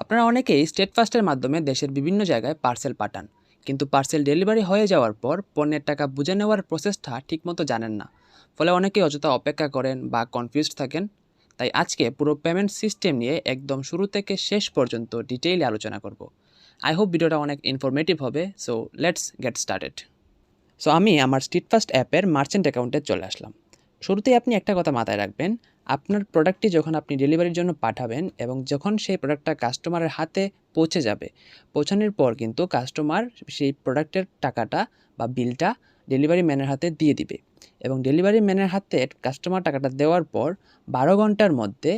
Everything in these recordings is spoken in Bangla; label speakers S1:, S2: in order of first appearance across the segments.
S1: আপনারা অনেকেই স্টেট ফাস্টের মাধ্যমে দেশের বিভিন্ন জায়গায় পার্সেল পাঠান, কিন্তু পার্সেল ডেলিভারি হয়ে যাওয়ার পর পণ্যের টাকা বুঝে নেওয়ার প্রসেসটা ঠিকমতো জানেন না। ফলে অনেকেই অযথা অপেক্ষা করেন বা কনফিউজড থাকেন। তাই আজকে পুরো পেমেন্ট সিস্টেম নিয়ে একদম শুরু থেকে শেষ পর্যন্ত ডিটেইলে আলোচনা করব। আই হোপ ভিডিওটা অনেক ইনফরমেটিভ হবে। So let's get started. So আমি আমার স্ট্রিট ফাস্ট অ্যাপের মার্চেন্ট অ্যাকাউন্টে চলে আসলাম। শুরুতেই আপনি একটা কথা মাথায় রাখবেন, আপনার প্রোডাক্টটি যখন আপনি ডেলিভারির জন্য পাঠাবেন এবং যখন সেই প্রোডাক্টটা কাস্টমারের হাতে পৌঁছে যাবে, পৌঁছানোর পর কিন্তু কাস্টমার সেই প্রোডাক্টের টাকাটা বা বিলটা ডেলিভারি ম্যানের হাতে দিয়ে দিবে। এবং ডেলিভারি ম্যানের হাতে কাস্টমার টাকাটা দেওয়ার পর 12 ঘন্টার মধ্যে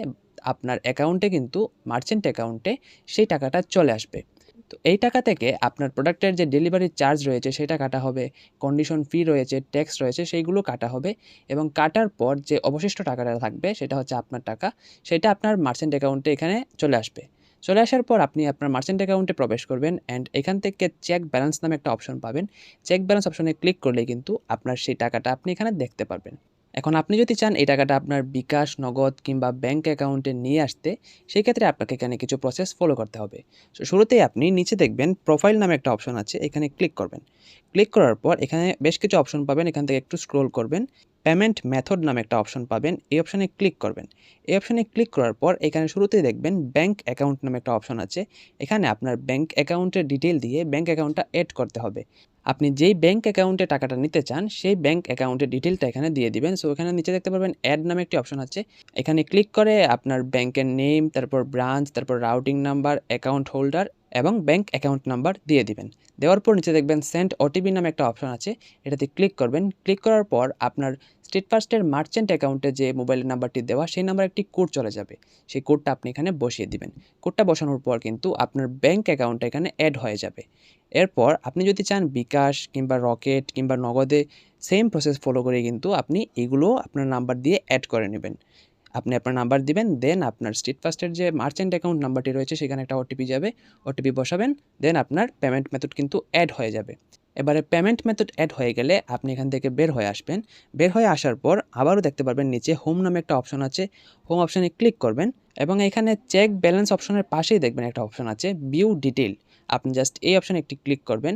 S1: আপনার অ্যাকাউন্টে কিন্তু মার্চেন্ট অ্যাকাউন্টে সেই টাকাটা চলে আসবে। তো এই টাকা থেকে আপনার প্রোডাক্টের যে ডেলিভারি চার্জ রয়েছে সেটা কাটা হবে, কন্ডিশন ফি রয়েছে, ট্যাক্স রয়েছে, সেইগুলো কাটা হবে। এবং কাটার পর যে অবশিষ্ট টাকাটা থাকবে সেটা হচ্ছে আপনার টাকা, সেটা আপনার মার্চেন্ট অ্যাকাউন্টে এখানে চলে আসবে। চলে আসার পর আপনি আপনার মার্চেন্ট অ্যাকাউন্টে প্রবেশ করবেন অ্যান্ড এখান থেকে চেক ব্যালেন্স নামে একটা অপশন পাবেন। চেক ব্যালেন্স অপশনে ক্লিক করলেই কিন্তু আপনার সেই টাকাটা আপনি এখানে দেখতে পারবেন। এখন আপনি যদি চান এই টাকাটা আপনার বিকাশ, নগদ কিংবা ব্যাংক অ্যাকাউন্টে নিয়ে আসতে, সেই ক্ষেত্রে আপনাকে এখানে কিছু প্রসেস ফলো করতে হবে। সো শুরুতেই আপনি নিচে দেখবেন প্রোফাইল নামে একটা অপশন আছে, এখানে ক্লিক করবেন। ক্লিক করার পর এখানে বেশ কিছু অপশন পাবেন, এখান থেকে একটু স্ক্রোল করবেন। পেমেন্ট মেথড নামে একটা অপশন পাবেন, এই অপশনে ক্লিক করবেন। এই অপশনে ক্লিক করার পর এখানে শুরুতেই দেখবেন ব্যাংক অ্যাকাউন্ট নামে একটা অপশন আছে। এখানে আপনার ব্যাংক অ্যাকাউন্টের ডিটেল দিয়ে ব্যাংক অ্যাকাউন্টটা এড করতে হবে। আপনি যেই ব্যাংক অ্যাকাউন্টে টাকাটা নিতে চান সেই ব্যাংক অ্যাকাউন্টের ডিটেলটা এখানে দিয়ে দিবেন। সো এখানে নিচে দেখতে পারবেন অ্যাড নামে একটি অপশন আছে, এখানে ক্লিক করে আপনার ব্যাংকের নেম, তারপর ব্রাঞ্চ, তারপর রাউটিং নাম্বার, অ্যাকাউন্ট হোল্ডার এবং ব্যাংক অ্যাকাউন্ট নাম্বার দিয়ে দিবেন। দেওয়ার পর নিচে দেখবেন সেন্ড ওটিপি নামে একটা অপশন আছে, এটাতে ক্লিক করবেন। ক্লিক করার পর আপনার স্টেট ফার্স্টের মার্চেন্ট অ্যাকাউন্টে যে মোবাইল নাম্বারটি দেওয়া সেই নাম্বার একটি কোড চলে যাবে, সেই কোডটা আপনি এখানে বসিয়ে দিবেন। কোডটা বসানোর পর কিন্তু আপনার ব্যাংক অ্যাকাউন্টটা এখানে অ্যাড হয়ে যাবে। এরপর আপনি যদি চান বিকাশ কিংবা রকেট কিংবা নগদে সেম প্রসেস ফলো করে কিন্তু আপনি এগুলো আপনার নাম্বার দিয়ে অ্যাড করে নেবেন। আপনি আপনার নাম্বার দিবেন, দেন আপনার স্ট্রিট ফাস্টের যে মার্চেন্ট অ্যাকাউন্ট নাম্বারটি রয়েছে সেখানে একটা ওটিপি যাবে, ওটিপি বসাবেন, দেন আপনার পেমেন্ট মেথড কিন্তু অ্যাড হয়ে যাবে। এবারে পেমেন্ট মেথড অ্যাড হয়ে গেলে আপনি এখান থেকে বের হয়ে আসবেন। বের হয়ে আসার পর আবারও দেখতে পারবেন নিচে হোম নামে একটা অপশন আছে, হোম অপশনে ক্লিক করবেন এবং এখানে চেক ব্যালেন্স অপশনের পাশেই দেখবেন একটা অপশন আছে ভিউ ডিটেল। আপনি জাস্ট এই অপশনে একটি ক্লিক করবেন।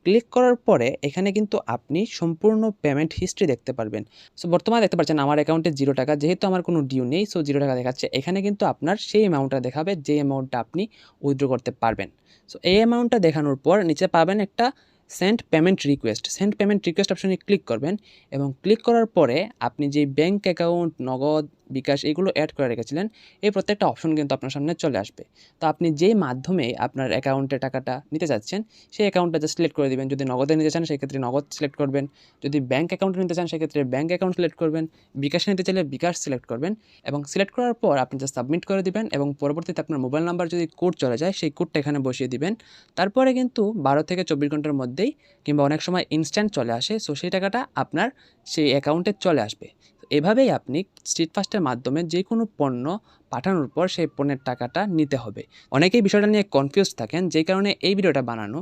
S1: ক্লিক করার পরে এখানে কিন্তু আপনি সম্পূর্ণ পেমেন্ট হিস্ট্রি দেখতে পারবেন। সো বর্তমানে দেখতে পাচ্ছেন আমার অ্যাকাউন্টে 0 টাকা, যেহেতু আমার কোনো ডিউ নেই সো 0 টাকা দেখাচ্ছে। এখানে কিন্তু আপনার সেই অ্যামাউন্টটা দেখাবে যে অ্যামাউন্টটা আপনি উইথড্র করতে পারবেন। সো এই অ্যামাউন্টটা দেখানোর পর নিচে পাবেন একটা send payment request. Send payment request অপশনে ক্লিক করবেন এবং ক্লিক করার পরে আপনি যে ব্যাংক অ্যাকাউন্ট, নগদ, বিকাশ এগুলো অ্যাড করে রেখেছিলেন এই প্রত্যেকটা অপশন কিন্তু আপনার সামনে চলে আসবে। তো আপনি যেই মাধ্যমে আপনার অ্যাকাউন্টে টাকাটা নিতে চাচ্ছেন সেই অ্যাকাউন্টটা জাস্ট সিলেক্ট করে দিবেন। যদি নগদে নিতে চান সেক্ষেত্রে নগদ সিলেক্ট করবেন, যদি ব্যাংক অ্যাকাউন্টে নিতে চান সেক্ষেত্রে ব্যাংক অ্যাকাউন্ট সিলেক্ট করবেন, বিকাশে নিতে চাইলে বিকাশ সিলেক্ট করবেন এবং সিলেক্ট করার পর আপনি জাস্ট সাবমিট করে দিবেন এবং পরবর্তীতে আপনার মোবাইল নাম্বার যদি কোড চলে যায় সেই কোডটা এখানে বসিয়ে দিবেন। তারপরে কিন্তু 12 থেকে 24 ঘন্টার মধ্যেই কিংবা অনেক সময় ইনস্ট্যান্ট চলে আসে, সো সেই টাকাটা আপনার সেই অ্যাকাউন্টে চলে আসবে। এভাবেই আপনি স্ট্রিট ফাস্টের মাধ্যমে যে কোনো পণ্য পাঠানোর পর সেই পণ্যের টাকাটা নিতে হবে। অনেকেই বিষয়টা নিয়ে কনফিউজ থাকেন, যেই কারণে এই ভিডিওটা বানানো।